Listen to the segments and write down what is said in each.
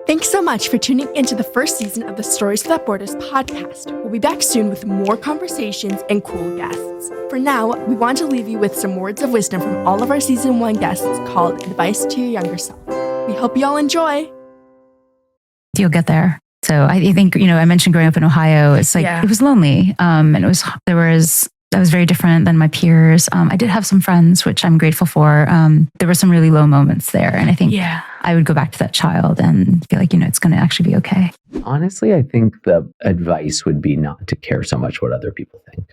Thanks so much for tuning into the first season of the Stories Without Borders podcast. We'll be back soon with more conversations and cool guests. For now, we want to leave you with some words of wisdom from all of our season 1 guests called Advice to Your Younger Self. We hope you all enjoy. You'll get there. So I think, I mentioned growing up in Ohio, it's like, It was lonely. And that was very different than my peers. I did have some friends, which I'm grateful for. There were some really low moments there. And I think I would go back to that child and be like, it's going to actually be okay. Honestly, I think the advice would be not to care so much what other people think.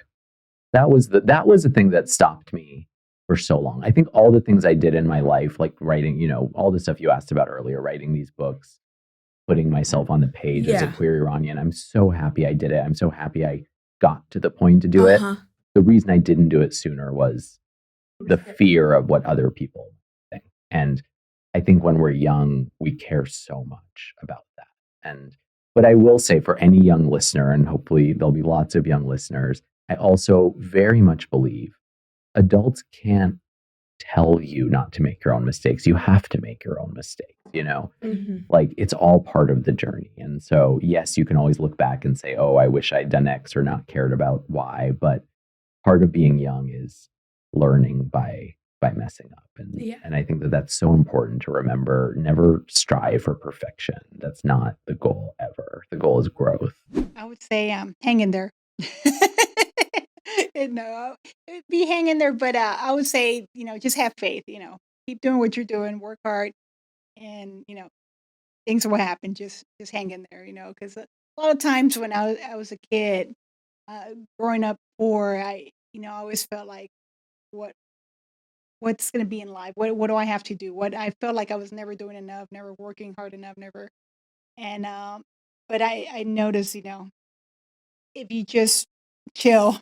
That was the thing that stopped me for so long. I think all the things I did in my life, like writing, all the stuff you asked about earlier, writing these books, putting myself on the page as a queer Iranian, I'm so happy I did it. I'm so happy I got to the point to do it. The reason I didn't do it sooner was the fear of what other people think. And I think when we're young, we care so much about that. But I will say for any young listener, and hopefully there'll be lots of young listeners, I also very much believe adults can't tell you not to make your own mistakes. You have to make your own mistakes, Like it's all part of the journey. And so, yes, you can always look back and say, oh, I wish I'd done X or not cared about Y, but part of being young is learning by messing up. And I think that's so important to remember. Never strive for perfection. That's not the goal ever. The goal is growth. I would say hang in there. Be hang in there, but I would say, just have faith, keep doing what you're doing, work hard, and, things will happen. Just hang in there, because a lot of times when I was a kid, growing up poor, I always felt like, what's going to be in life? What do I have to do? I felt like I was never doing enough, never working hard enough, never. And, but I noticed, if you just chill,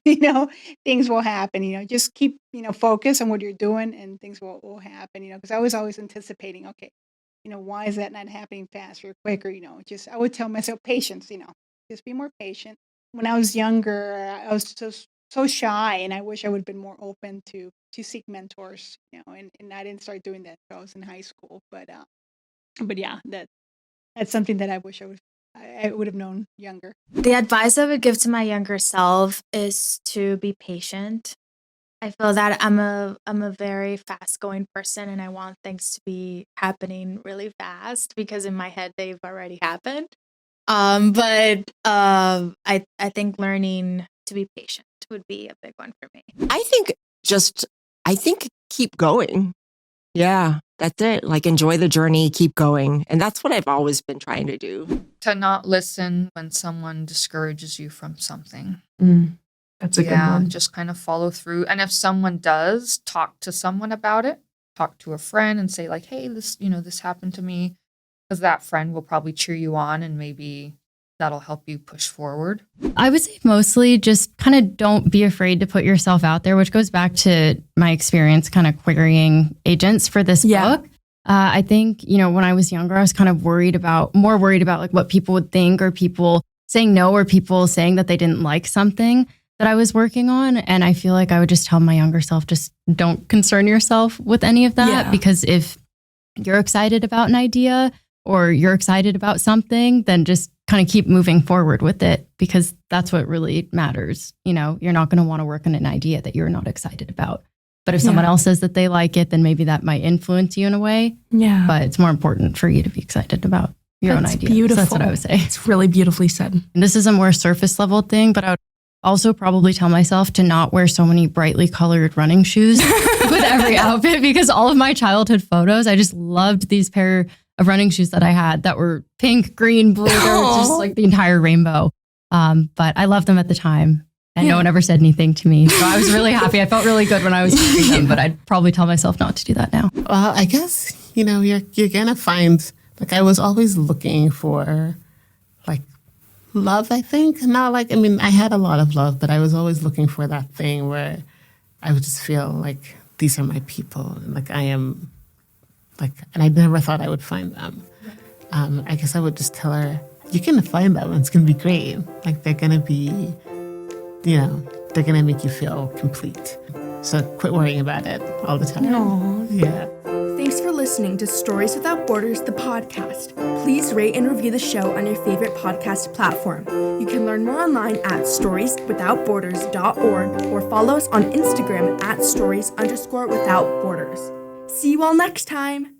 things will happen, just keep, focus on what you're doing and things will happen, because I was always anticipating, okay, why is that not happening faster or quicker? I would tell myself patience, just be more patient. When I was younger, I was so shy, and I wish I would have been more open to seek mentors, and I didn't start doing that until I was in high school. But yeah, that's something that I wish I would have known younger. The advice I would give to my younger self is to be patient. I feel that I'm a very fast-going person, and I want things to be happening really fast because in my head they've already happened. But I think learning to be patient would be a big one for me. I think keep going. Yeah, that's it. Like enjoy the journey, keep going. And that's what I've always been trying to do. To not listen when someone discourages you from something. That's a good one. Just kind of follow through. And if someone does, talk to someone about it. Talk to a friend and say like, hey, this happened to me. Because that friend will probably cheer you on and maybe that'll help you push forward. I would say mostly just kind of don't be afraid to put yourself out there, which goes back to my experience kind of querying agents for this book. I think, when I was younger, I was kind of more worried about like what people would think or people saying no or people saying that they didn't like something that I was working on. And I feel like I would just tell my younger self, just don't concern yourself with any of that. Because if you're excited about an idea or you're excited about something, then just kind of keep moving forward with it because that's what really matters. You're not going to want to work on an idea that you're not excited about. But if someone else says that they like it, then maybe that might influence you in a way. Yeah. But it's more important for you to be excited about your own idea. Beautiful. So that's what I would say. It's really beautifully said. And this is a more surface level thing, but I would also probably tell myself to not wear so many brightly colored running shoes with every outfit because all of my childhood photos, I just loved these pair of running shoes that I had that were pink, green, blue. They were just like the entire rainbow. But I loved them at the time. And no one ever said anything to me. So I was really happy. I felt really good when I was wearing them, but I'd probably tell myself not to do that now. Well, I guess, you're going to find, like, I was always looking for, like, love, I think. Not like, I had a lot of love, but I was always looking for that thing where I would just feel like these are my people. And, like, I am, like, and I never thought I would find them. I guess I would just tell her, you're going to find them. It's going to be great. Like, they're going to be... they're going to make you feel complete. So quit worrying about it all the time. Aww. Yeah. Thanks for listening listening to Stories Without Borders, the podcast. Please rate and review the show on your favorite podcast platform. You can learn more online at storieswithoutborders.org or follow us on Instagram at stories_without borders. See you all next time.